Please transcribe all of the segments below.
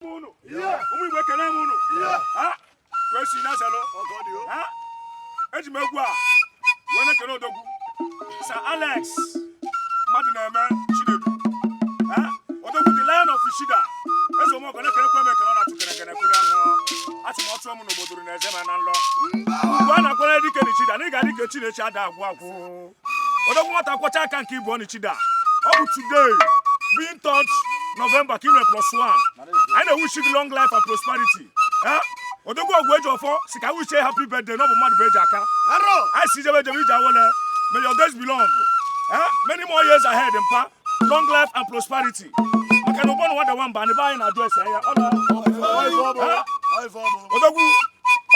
Muno. Yeah. We work an amuno. Yeah. Ah. Question Nazalo. Ah. Ejyke Nwamba. When I can Odogwu. Sir Alex. Madinama. Chinedu. Ah. Odogwu the Lion of Ichida. That's what I'm going to Ati mo to mu no boduru na eze ma na nlo. Gwa na kwara dike ni Ichida, ni ga dike Chinechi ada agwu. Odogwu mata kwacha aka nke Igbo ni Ichida. Up today, being taught November Kimre +1. I know wish you long life and prosperity. Eh? Odogwu ogwejo ofo, sika wish you happy birthday no mad beja aka. I see Ejyke Nwamba. May your days be long. Eh? Many more years ahead, Mpa. Long life and prosperity. Makano bon wada wamba ni buy na address eh. Odogwu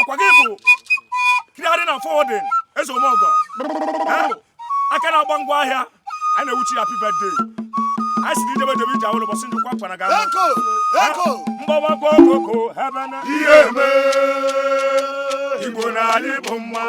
Ogene clearing and forwarding ezo mogo. Aka na gbangwa ahia. I know which happy birthday. I see Ejyke Nwamba bosin du kwa na ga. Eko. Mbawa koko heaven. Yeme. Igbo na ali bomma.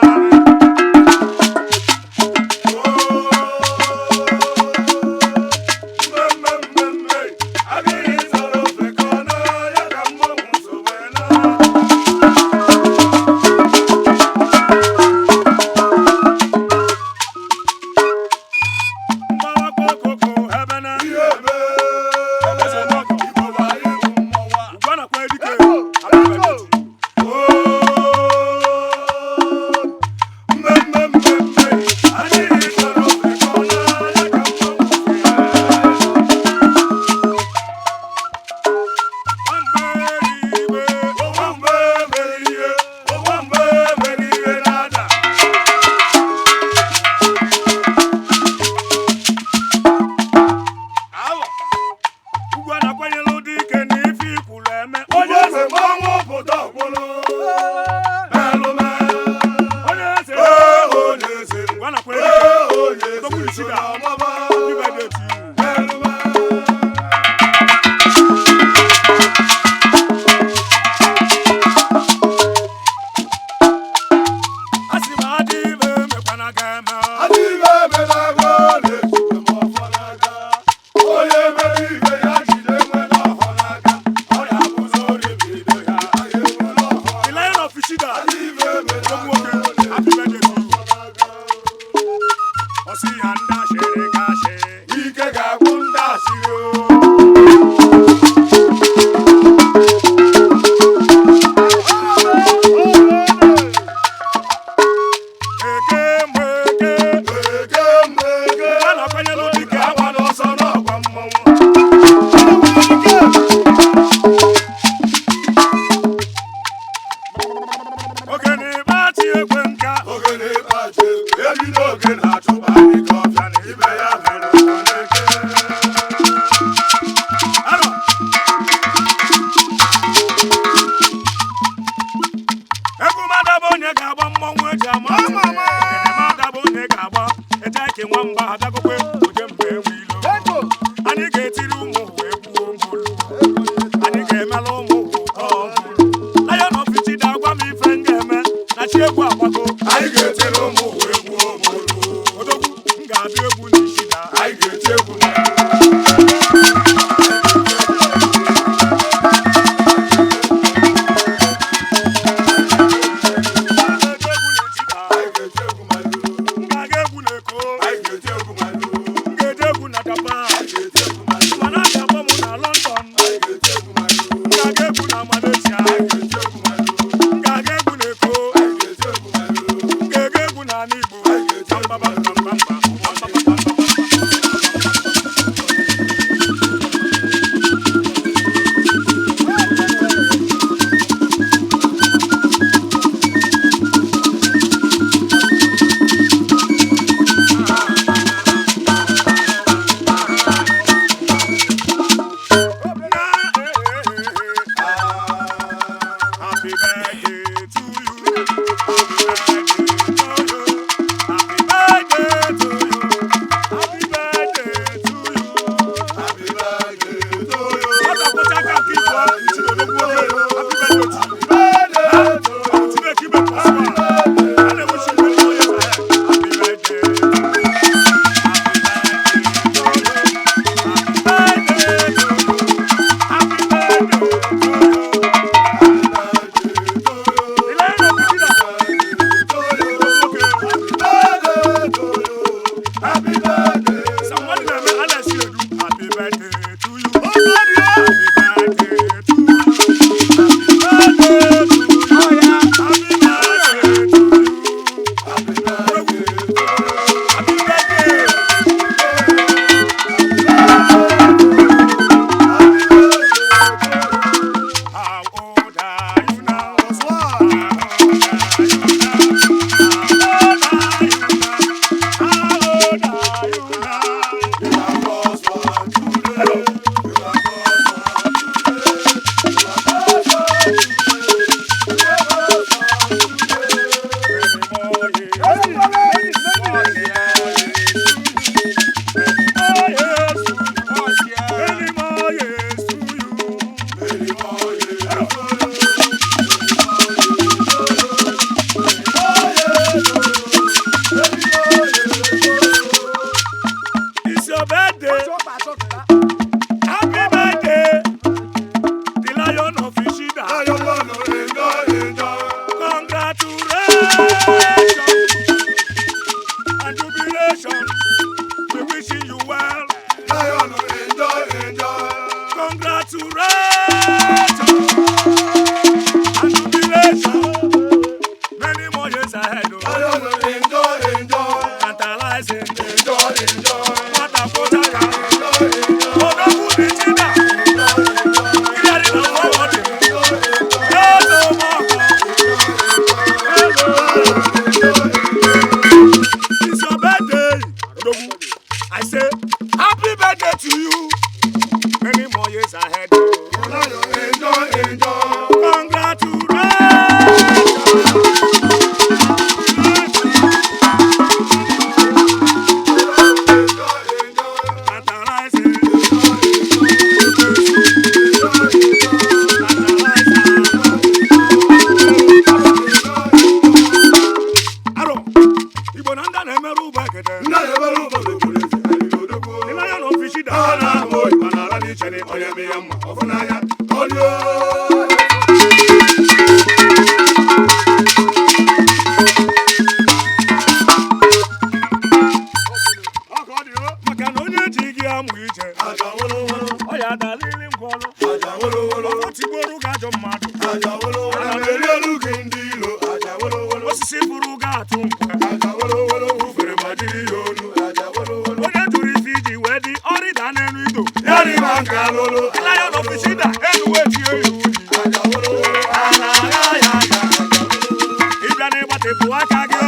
goro ga ajọ mmadụ osisi bụrụ ga atụ nkwe onye jụrụ ife iji wee dị ọrịda n'elu ido Lion of Ichida enuwe tie ya unyi ịbịa n'ịgbatịpụ aka gị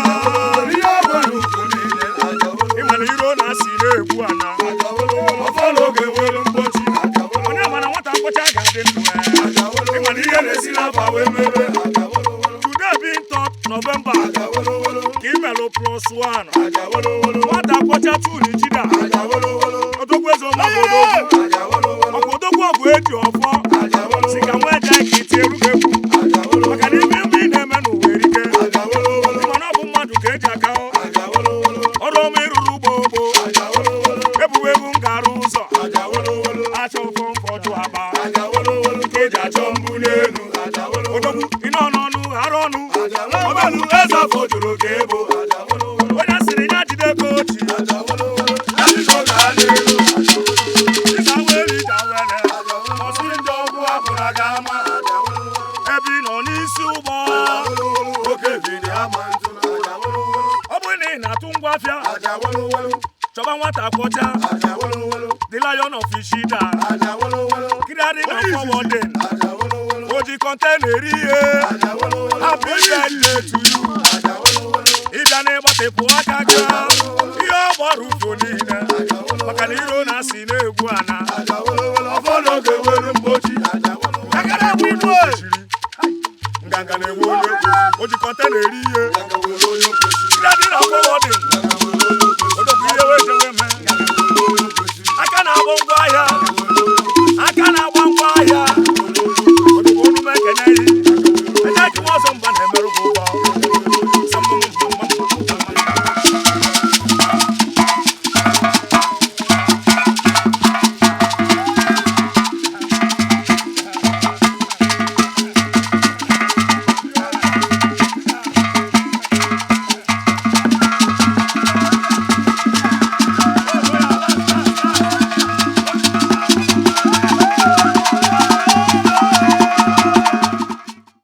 ịmana iro na-asị na-egbu ana onye mana nwata nkwọcha ga-adị ndụ ịmana ihe na-esi n'afọ wee mebe today being 3rd November ka imelụ +1 nwata nkwọcha 2 n'Ichida Odogwu eze ọmụgwọ ọkwa Odogwu ọgwụ eji ọfọ si ka nwa Ejyke iti erughị egwu maka na ime ị na-eme n'ụwa erike mana ọ bụ mmadụ ka eji aka ọrụ ọma ịrụrụ ugbo ebubo ebu ngarụ ụzọ achọ ụfọ mfọdụ aba nke eji achọ mbụ n'elu Odogwu ịnọ n'ọnụ ghara ọnụ ọbelu eze afọ jụrụ ka ebo onye sịrị ya jide ka ochi ebe ị nọ n'isi ụgbọ ọ bụrụ na ị na-atụ ngwa afịa chọba nwata kwọcha the Lion of Ichida kiri na forwarding oji kọntena eri ihe happy birthday to you ịbịa n'ịgbatịpụ aka gị ihe ọ gbara ufo niile maka na iro na-asị na-egwu ana nganga na-enwe onye oji kọntena eri ihe